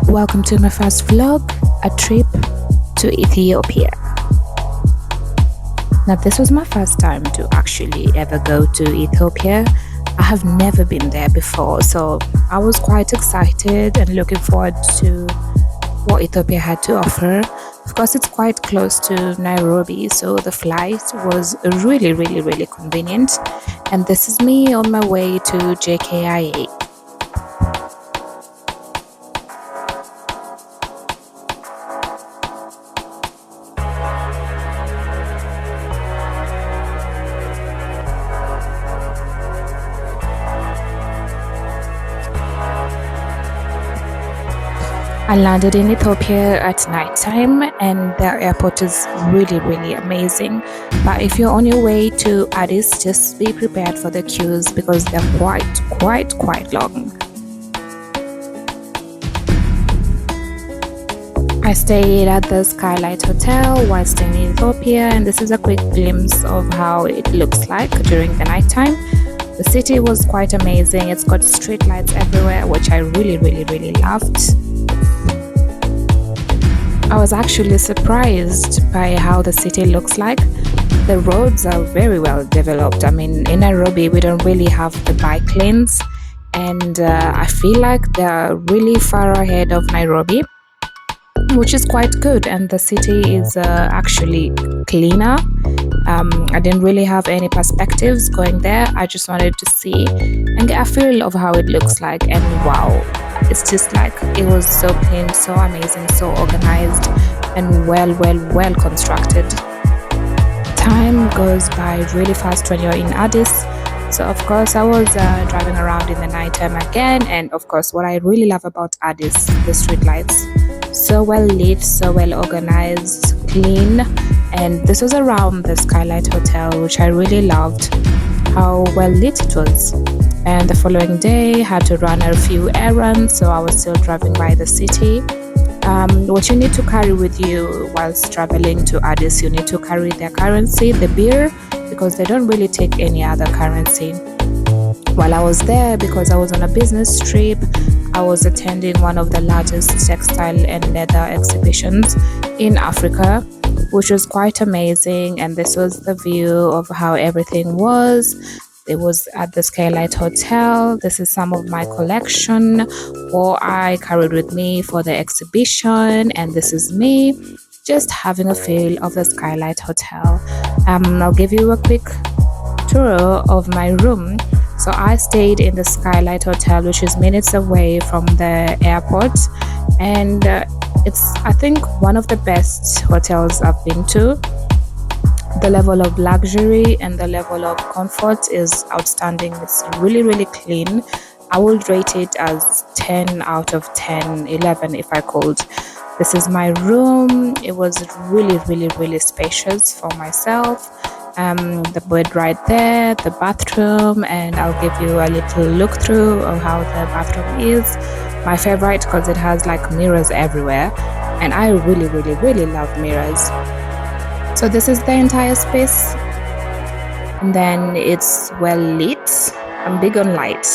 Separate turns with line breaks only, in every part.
Welcome to my first vlog, a trip to Ethiopia. Now, this was my first time to actually ever go to Ethiopia. I have never been there before, so I was quite excited and looking forward to what Ethiopia had to offer. Of course, it's quite close to Nairobi, so the flight was really convenient. And this is me on my way to JKIA. I landed in Ethiopia at night time, and the airport is really amazing. But if you're on your way to Addis, just be prepared for the queues because they're quite long. I stayed at the Skylight Hotel while staying in Ethiopia, and this is a quick glimpse of how it looks like during the nighttime. The city was quite amazing. It's got street lights everywhere, which I really loved. I was actually surprised by how the city looks like. The roads are very well developed. I mean, in Nairobi, we don't really have the bike lanes, and I feel like they're really far ahead of Nairobi, which is quite good. And the city is actually cleaner. I didn't really have any perspectives going there. I just wanted to see and get a feel of how it looks like, and wow. It's just like it was so clean, so amazing, so organized, and well constructed. Time goes by really fast when you're in Addis. So of course I was driving around in the nighttime again, and of course what I really love about Addis, the street lights, so well lit, so well organized, clean. And this was around the Skylight Hotel, which I really loved how well lit it was. And the following day had to run a few errands, so I was still driving by the city. What you need to carry with you whilst traveling to Addis, you need to carry their currency, the birr, because they don't really take any other currency. While I was there, because I was on a business trip, I was attending one of the largest textile and leather exhibitions in Africa, which was quite amazing. And this was the view of how everything was. It was at the Skylight Hotel. This is some of my collection, what I carried with me for the exhibition, and this is me just having a feel of the Skylight Hotel. I'll give you a quick tour of my room. So I stayed in the Skylight Hotel, which is minutes away from the airport, and it's, I think, one of the best hotels I've been to. The level of luxury and the level of comfort is outstanding. It's really clean. I would rate it as 10 out of 10, 11 if I could. This is my room. It was really spacious for myself. The bed right there, the bathroom, and I'll give you a little look through of how the bathroom is. My favorite because it has like mirrors everywhere, and I really love mirrors. So this is the entire space, and then it's well lit. I'm big on light,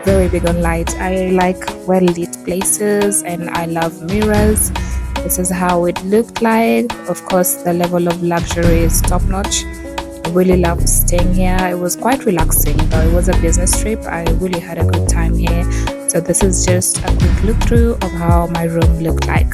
very big on light. I like well lit places, and I love mirrors. This is how it looked like. Of course, the level of luxury is top notch. I really loved staying here. It was quite relaxing, though it was a business trip. I really had a good time here. So this is just a quick look through of how my room looked like.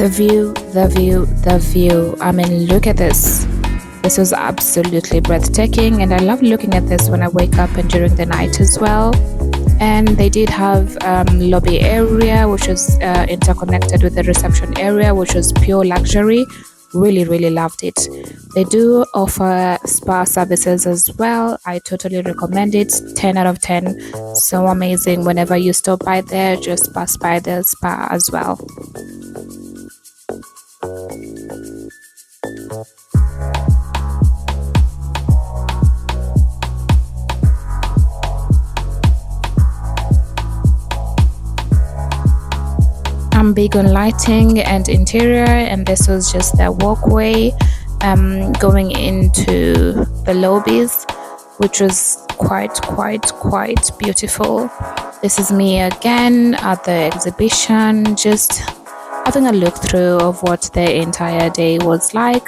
The view. I mean, look at this. This was absolutely breathtaking, and I love looking at this when I wake up and during the night as well. And they did have lobby area, which was interconnected with the reception area, which was pure luxury. Really loved it. They do offer spa services as well. I totally recommend it. 10 out of 10. So amazing. Whenever you stop by there, just pass by the spa as well. I'm big on lighting and interior, and this was just the walkway going into the lobbies, which was quite beautiful. This is me again at the exhibition, just having a look through of what the entire day was like.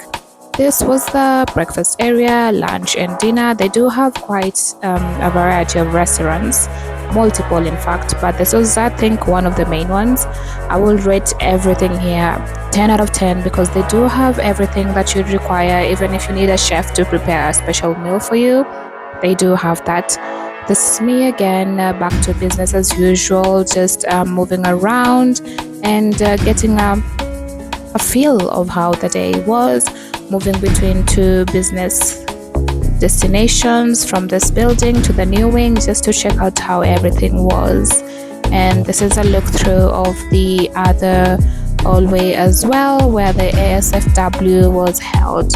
This was the breakfast area, lunch and dinner. They do have quite a variety of restaurants, multiple in fact, but this was, I think, one of the main ones. I will rate everything here 10 out of 10 because they do have everything that you'd require. Even if you need a chef to prepare a special meal for you, they do have that. This is me again, back to business as usual, just moving around and getting a feel of how the day was, moving between two business destinations from this building to the new wing, just to check out how everything was. And this is a look through of the other hallway as well, where the ASFW was held.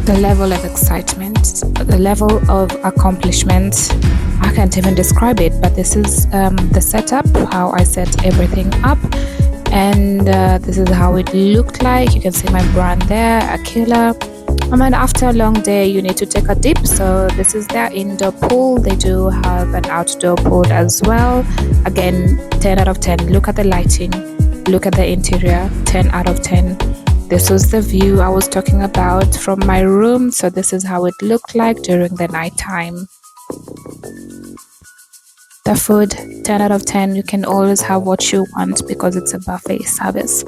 The level of excitement, the level of accomplishment, I can't even describe it, but this is the setup, how I set everything up, and this is how it looked like. You can see my brand there, Aquila. I mean, after a long day you need to take a dip, so this is their indoor pool. They do have an outdoor pool as well. Again, 10 out of 10. Look at the lighting, look at the interior, 10 out of 10. This was the view I was talking about from my room, so this is how it looked like during the night time. The food, 10 out of 10. You can always have what you want because it's a buffet service.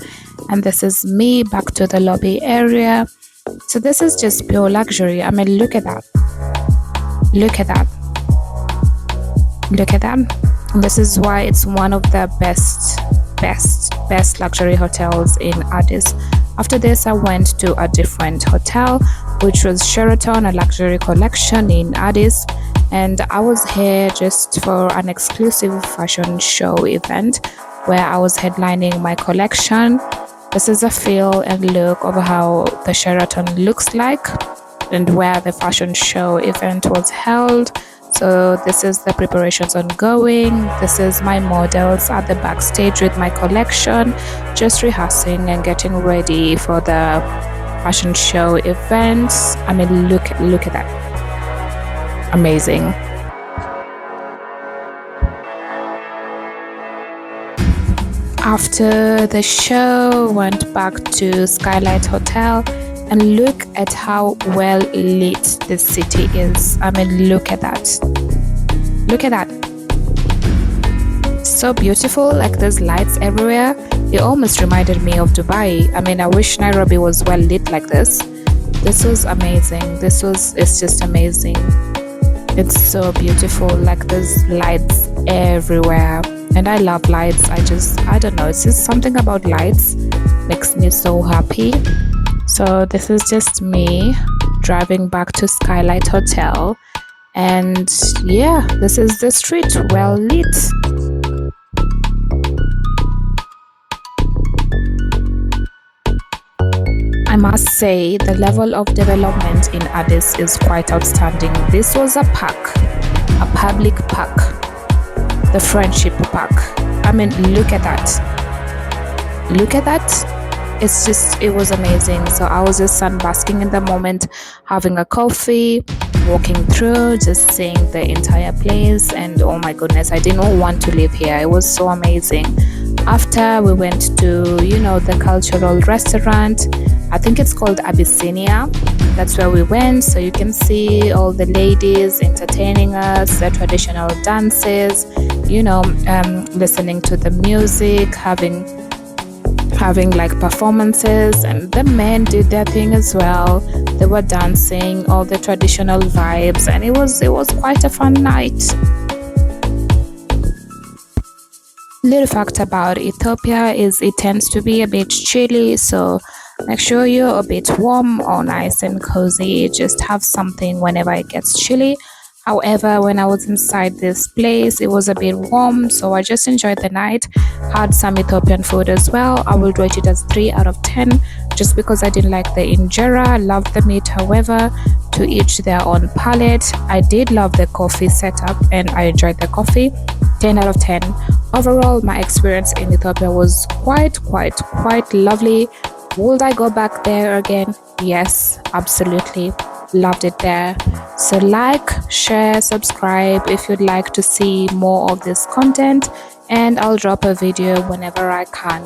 And this is me back to the lobby area. So this is just pure luxury. I mean, look at that. Look at that. Look at that. And this is why it's one of the best luxury hotels in Addis. After this, I went to a different hotel, which was Sheraton, a luxury collection in Addis, and I was here just for an exclusive fashion show event where I was headlining my collection. This is a feel and look of how the Sheraton looks like and where the fashion show event was held. So this is the preparations ongoing. This is my models at the backstage with my collection, just rehearsing and getting ready for the fashion show event. I mean, look at that. Amazing. After the show, went back to Skylight Hotel, and look at how well lit this city is. I mean, look at that. Look at that. So beautiful, like there's lights everywhere. It almost reminded me of Dubai. I mean, I wish Nairobi was well lit like this. This was amazing. It's just amazing. It's so beautiful, like there's lights everywhere. And I love lights. I don't know, it's just something about lights makes me so happy. So this is just me driving back to Skylight Hotel, and yeah, this is the street, well lit. I must say the level of development in Addis is quite outstanding. This was a park, a public park, the Friendship Park. I mean, look at that. Look at that. It was amazing. So I was just sunbasking in the moment, having a coffee, walking through, just seeing the entire place, and oh my goodness, I didn't want to live here. It was so amazing. After we went to, the cultural restaurant, I think it's called Abyssinia. That's where we went. So you can see all the ladies entertaining us, the traditional dances, listening to the music, having like performances, and the men did their thing as well. They were dancing, all the traditional vibes, and it was quite a fun night. Little fact about Ethiopia is it tends to be a bit chilly, so make sure you're a bit warm or nice and cozy. Just have something whenever it gets chilly. However, when I was inside this place, it was a bit warm, so I just enjoyed the night. Had some Ethiopian food as well. I will rate it as 3 out of 10, just because I didn't like the injera. Loved the meat, however, to each their own palate. I did love the coffee setup, and I enjoyed the coffee. 10 out of 10. Overall, my experience in Ethiopia was quite lovely. Would I go back there again? Yes, absolutely. Loved it there. So like, share, subscribe if you'd like to see more of this content, and I'll drop a video whenever I can.